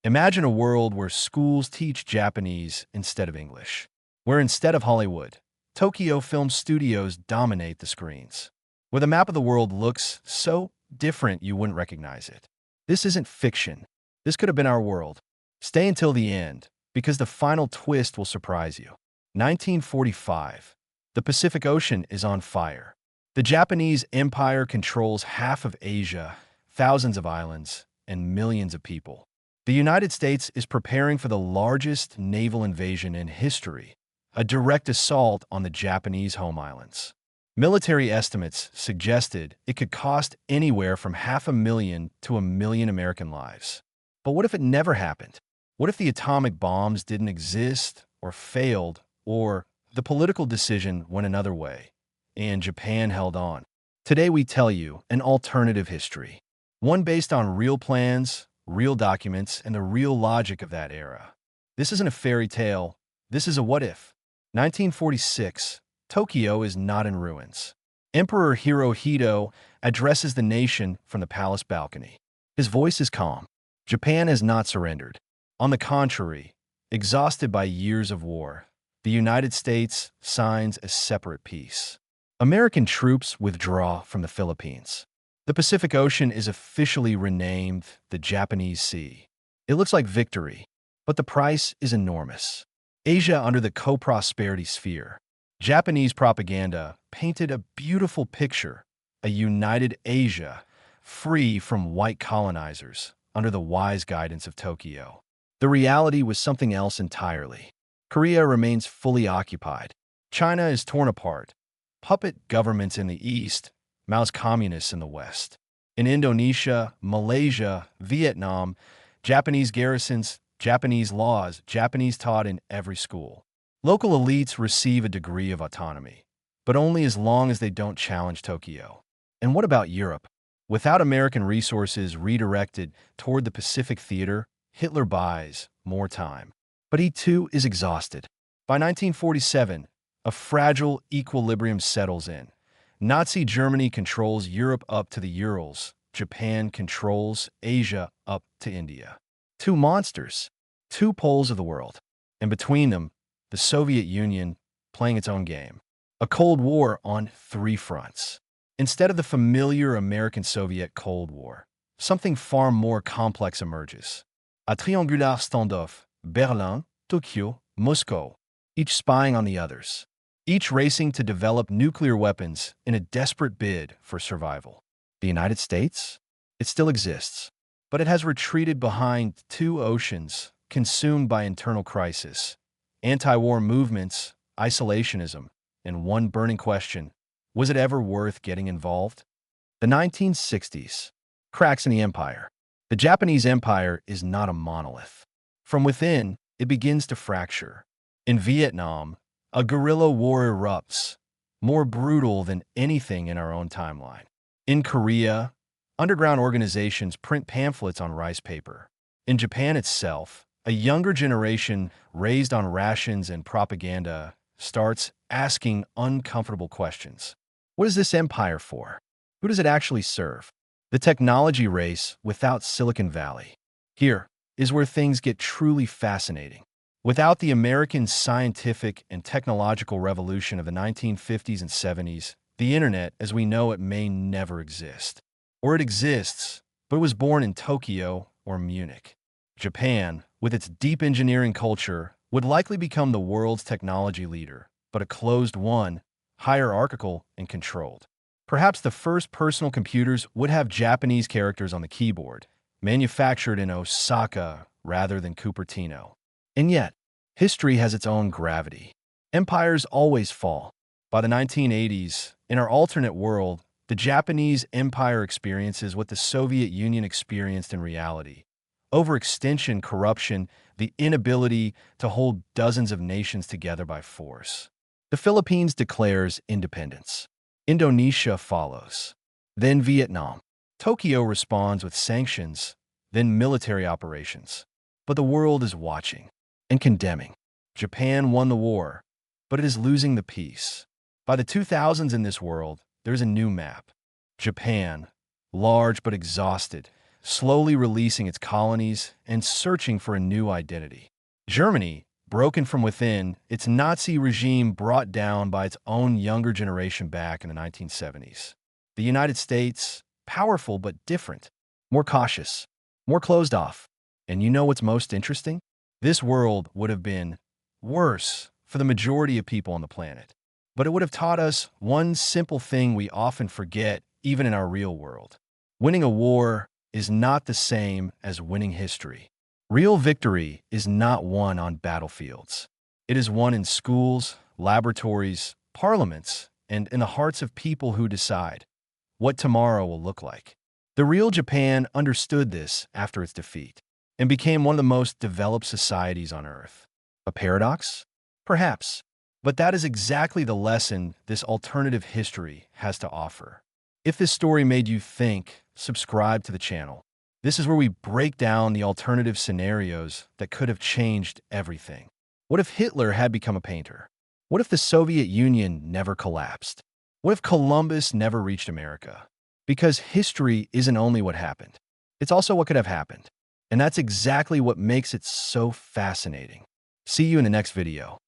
Imagine a world where schools teach Japanese instead of English, where instead of Hollywood, Tokyo film studios dominate the screens, where the map of the world looks so different you wouldn't recognize it. This isn't fiction. This could have been our world. Stay until the end, because the final twist will surprise you. 1945. The Pacific Ocean is on fire. The Japanese Empire controls half of Asia, thousands of islands, and millions of people. The United States is preparing for the largest naval invasion in history, a direct assault on the Japanese home islands. Military estimates suggested it could cost anywhere from 500,000 to 1,000,000 American lives. But what if it never happened? What if the atomic bombs didn't exist, or failed, or the political decision went another way, and Japan held on? Today we tell you an alternative history, one based on real plans, real documents, and the real logic of that era. This isn't a fairy tale. This is a what if. 1946. Tokyo is not in ruins. Emperor Hirohito addresses the nation from the palace balcony. His voice is calm. Japan has not surrendered. On the contrary, exhausted by years of war, the United States signs a separate peace. American troops withdraw from the Philippines. The Pacific Ocean is officially renamed the Japanese Sea. It looks like victory, but the price is enormous. Asia under the co-prosperity sphere. Japanese propaganda painted a beautiful picture, a united Asia, free from white colonizers, under the wise guidance of Tokyo. The reality was something else entirely. Korea remains fully occupied. China is torn apart. Puppet governments in the east, Mao's communists in the west. In Indonesia, Malaysia, Vietnam, Japanese garrisons, Japanese laws, Japanese taught in every school. Local elites receive a degree of autonomy, but only as long as they don't challenge Tokyo. And what about Europe? Without American resources redirected toward the Pacific theater, Hitler buys more time. But he too is exhausted. By 1947, a fragile equilibrium settles in. Nazi Germany controls Europe up to the Urals. Japan controls Asia up to India. Two monsters, two poles of the world. And between them, the Soviet Union playing its own game. A Cold War on three fronts. Instead of the familiar American-Soviet Cold War, something far more complex emerges. A triangulaire standoff, Berlin, Tokyo, Moscow, each spying on the others, each racing to develop nuclear weapons in a desperate bid for survival. The United States? It still exists, but it has retreated behind two oceans, consumed by internal crisis, anti-war movements, isolationism, and one burning question: was it ever worth getting involved? The 1960s. Cracks in the empire. The Japanese empire is not a monolith. From within, it begins to fracture. In Vietnam, a guerrilla war erupts, more brutal than anything in our own timeline. In Korea, underground organizations print pamphlets on rice paper. In Japan itself, a younger generation raised on rations and propaganda starts asking uncomfortable questions. What is this empire for? Who does it actually serve? The technology race without Silicon Valley. Here is where things get truly fascinating. Without the American scientific and technological revolution of the 1950s and 70s, the internet as we know it may never exist. Or it exists, but it was born in Tokyo or Munich. Japan, with its deep engineering culture, would likely become the world's technology leader, but a closed one, hierarchical and controlled. Perhaps the first personal computers would have Japanese characters on the keyboard, manufactured in Osaka rather than Cupertino. And yet, history has its own gravity. Empires always fall. By the 1980s, in our alternate world, the Japanese empire experiences what the Soviet Union experienced in reality: overextension, corruption, the inability to hold dozens of nations together by force. The Philippines declares independence. Indonesia follows. Then Vietnam. Tokyo responds with sanctions, then military operations. But the world is watching and condemning. Japan won the war, but it is losing the peace. By the 2000s in this world, there is a new map. Japan, large but exhausted, slowly releasing its colonies and searching for a new identity. Germany, broken from within, its Nazi regime brought down by its own younger generation back in the 1970s. The United States, powerful but different, more cautious, more closed off. And you know what's most interesting? This world would have been worse for the majority of people on the planet. But it would have taught us one simple thing we often forget, even in our real world. Winning a war is not the same as winning history. Real victory is not won on battlefields. It is won in schools, laboratories, parliaments, and in the hearts of people who decide what tomorrow will look like. The real Japan understood this after its defeat and became one of the most developed societies on Earth. A paradox? Perhaps. But that is exactly the lesson this alternative history has to offer. If this story made you think, subscribe to the channel. This is where we break down the alternative scenarios that could have changed everything. What if Hitler had become a painter? What if the Soviet Union never collapsed? What if Columbus never reached America? Because history isn't only what happened, it's also what could have happened. And that's exactly what makes it so fascinating. See you in the next video.